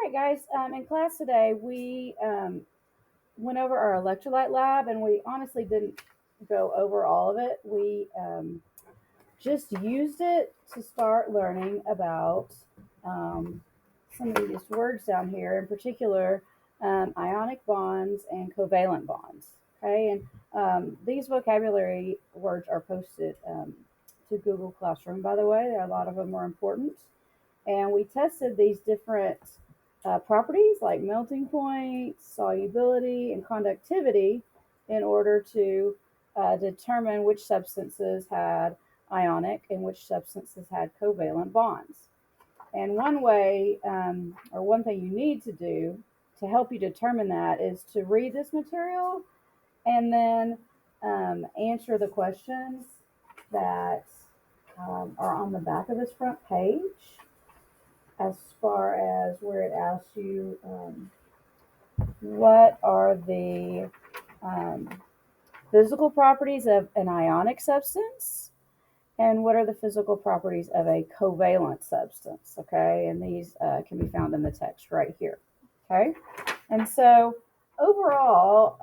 right, guys. In class today, we went over our electrolyte lab, and we honestly didn't go over all of it. We just used it to start learning about um, some of these words down here, in particular, ionic bonds and covalent bonds. Okay, and these vocabulary words are posted to Google Classroom, by the way. A lot of them are important. And we tested these different properties like melting point, solubility, and conductivity in order to determine which substances had ionic and which substances had covalent bonds. And one way, or one thing you need to do to help you determine that is to read this material and then answer the questions that are on the back of this front page as far as where it asks you what are the um, physical properties of an ionic substance and what are the physical properties of a covalent substance. Okay, and these can be found in the text right here. Okay, and so overall,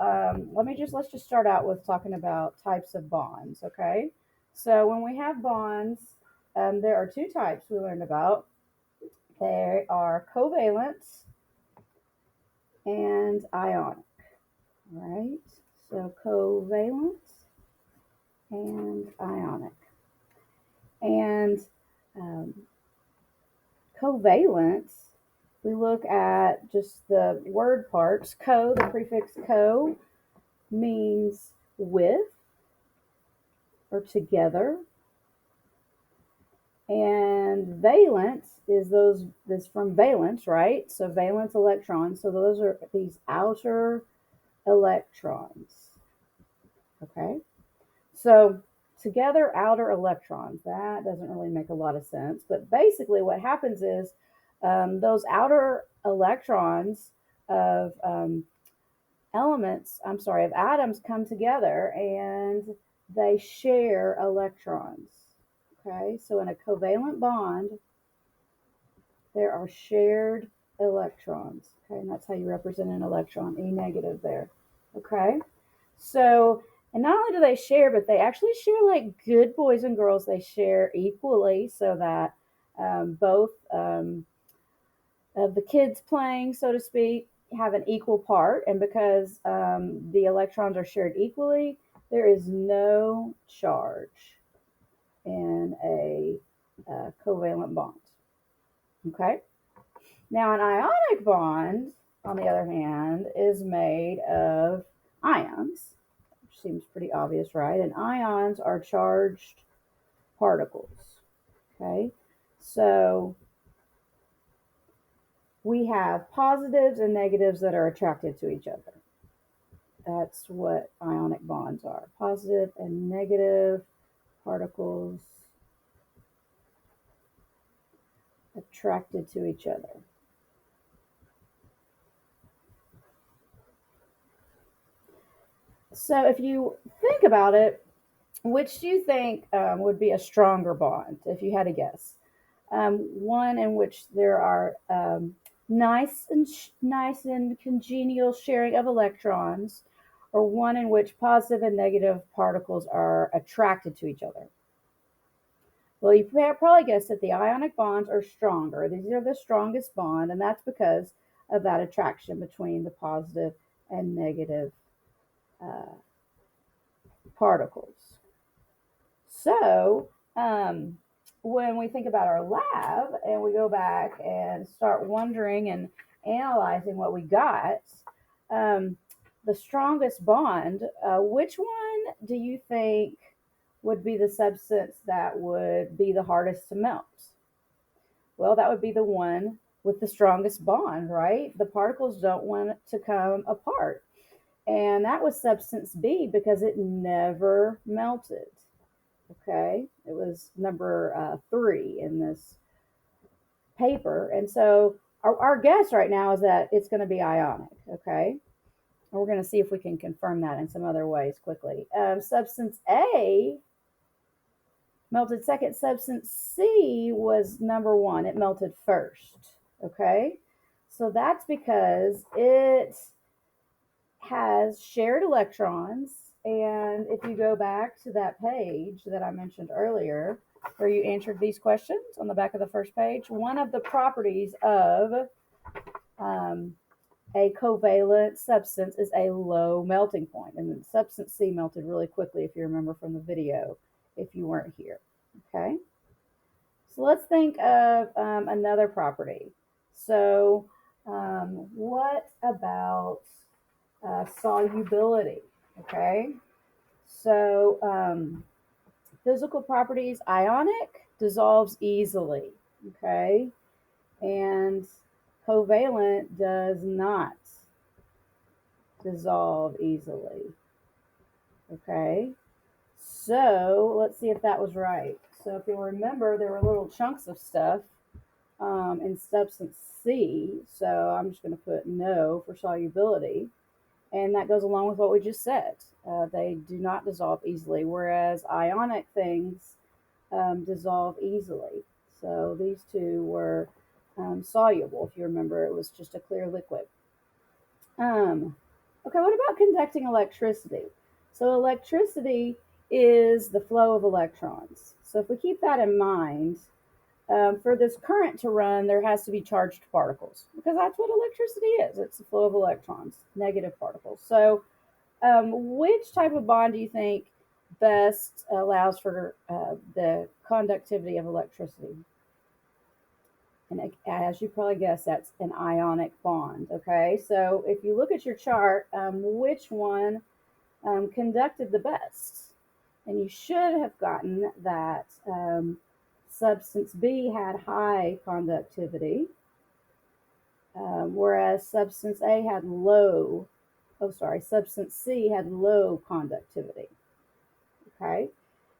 let's just start out with talking about types of bonds. Okay, so when we have bonds, there are two types we learned about. They are covalent and ionic, right? So covalent and ionic. And um, covalent, we look at just the word parts. The prefix co means with or together. And valence is this from valence, right? So valence electrons. So those are these outer electrons. Okay. So together outer electrons, that doesn't really make a lot of sense. But basically, what happens is those outer electrons of of atoms come together and they share electrons. Okay, so in a covalent bond, there are shared electrons. Okay, and that's how you represent an electron, E negative there. Okay, so, and not only do they share, but they actually share like good boys and girls. They share equally so that both of the kids playing, so to speak, have an equal part. And because the electrons are shared equally, there is no charge in a covalent bond. Okay. Now, an ionic bond, on the other hand, is made of ions, which seems pretty obvious, right? And ions are charged particles. Okay. So we have positives and negatives that are attracted to each other. That's what ionic bonds are, positive and negative particles attracted to each other. So if you think about it, which do you think would be a stronger bond, if you had to guess? One in which there are nice and congenial sharing of electrons, or one in which positive and negative particles are attracted to each other. Well, you probably guessed that the ionic bonds are stronger. These are the strongest bond, and that's because of that attraction between the positive and negative uh, particles. So, when we think about our lab and we go back and start wondering and analyzing what we got, um, the strongest bond, which one do you think would be the substance that would be the hardest to melt? Well, that would be the one with the strongest bond, right? The particles don't want to come apart. And that was substance B because it never melted. Okay, it was number 3 in this paper. And so our guess right now is that it's going to be ionic. Okay, and we're going to see if we can confirm that in some other ways quickly. Substance A melted second. Substance C was number 1. It melted first. Okay, So that's because it has shared electrons. And if you go back to that page that I mentioned earlier, where you answered these questions on the back of the first page, one of the properties of um, a covalent substance is a low melting point. And substance C melted really quickly, if you remember from the video, if you weren't here. Okay. So let's think of another property. So, what about solubility? Okay. So, physical properties, ionic dissolves easily. Okay. And covalent does not dissolve easily. Okay. So let's see if that was right. So if you'll remember, there were little chunks of stuff in substance C. So I'm just going to put no for solubility. And that goes along with what we just said. They do not dissolve easily, whereas ionic things dissolve easily. So these two were soluble. If you remember, it was just a clear liquid. Okay, what about conducting electricity? So electricity is the flow of electrons. So if we keep that in mind, for this current to run, there has to be charged particles because that's what electricity is. It's the flow of electrons, negative particles. So which type of bond do you think best allows for the conductivity of electricity? And as you probably guessed, that's an ionic bond. Okay, so if you look at your chart, which one conducted the best? And you should have gotten that substance B had high conductivity, whereas substance A had low, substance C had low conductivity. Okay,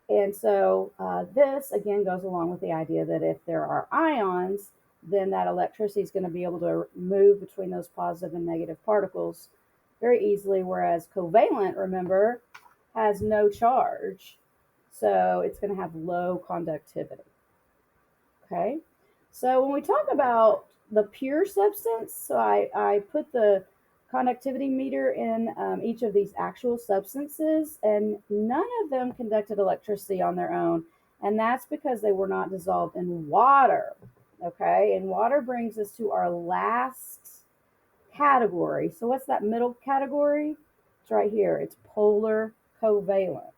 and so this again goes along with the idea that if there are ions, then that electricity is going to be able to move between those positive and negative particles very easily, whereas covalent, remember, has no charge. So it's going to have low conductivity. Okay, so when we talk about the pure substance, so I put the conductivity meter in each of these actual substances, and none of them conducted electricity on their own, and that's because they were not dissolved in water. Okay, and water brings us to our last category. So what's that middle category? It's right here. It's polar covalent.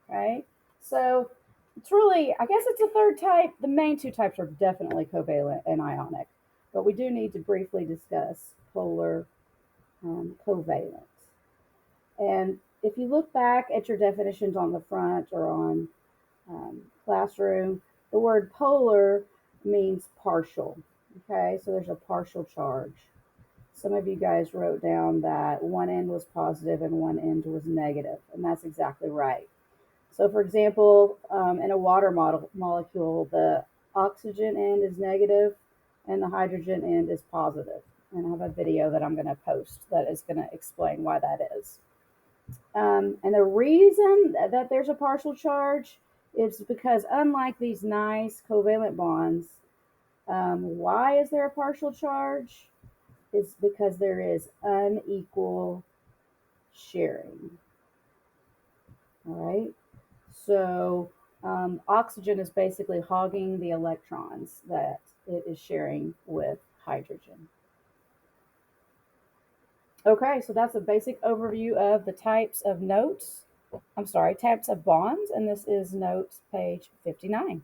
Okay, so it's really, I guess it's a third type. The main two types are definitely covalent and ionic, but we do need to briefly discuss polar covalent. And if you look back at your definitions on the front or on Classroom, the word polar means partial. Okay, so there's a partial charge. Some of you guys wrote down that one end was positive and one end was negative, and that's exactly right. So, for example, in a water molecule, the oxygen end is negative and the hydrogen end is positive. And I have a video that I'm going to post that is going to explain why that is. And the reason that there's a partial charge is because, unlike these nice covalent bonds, why is there a partial charge? It's because there is unequal sharing. All right. So oxygen is basically hogging the electrons that it is sharing with hydrogen. Okay, so that's a basic overview of the types of bonds, and this is notes page 59.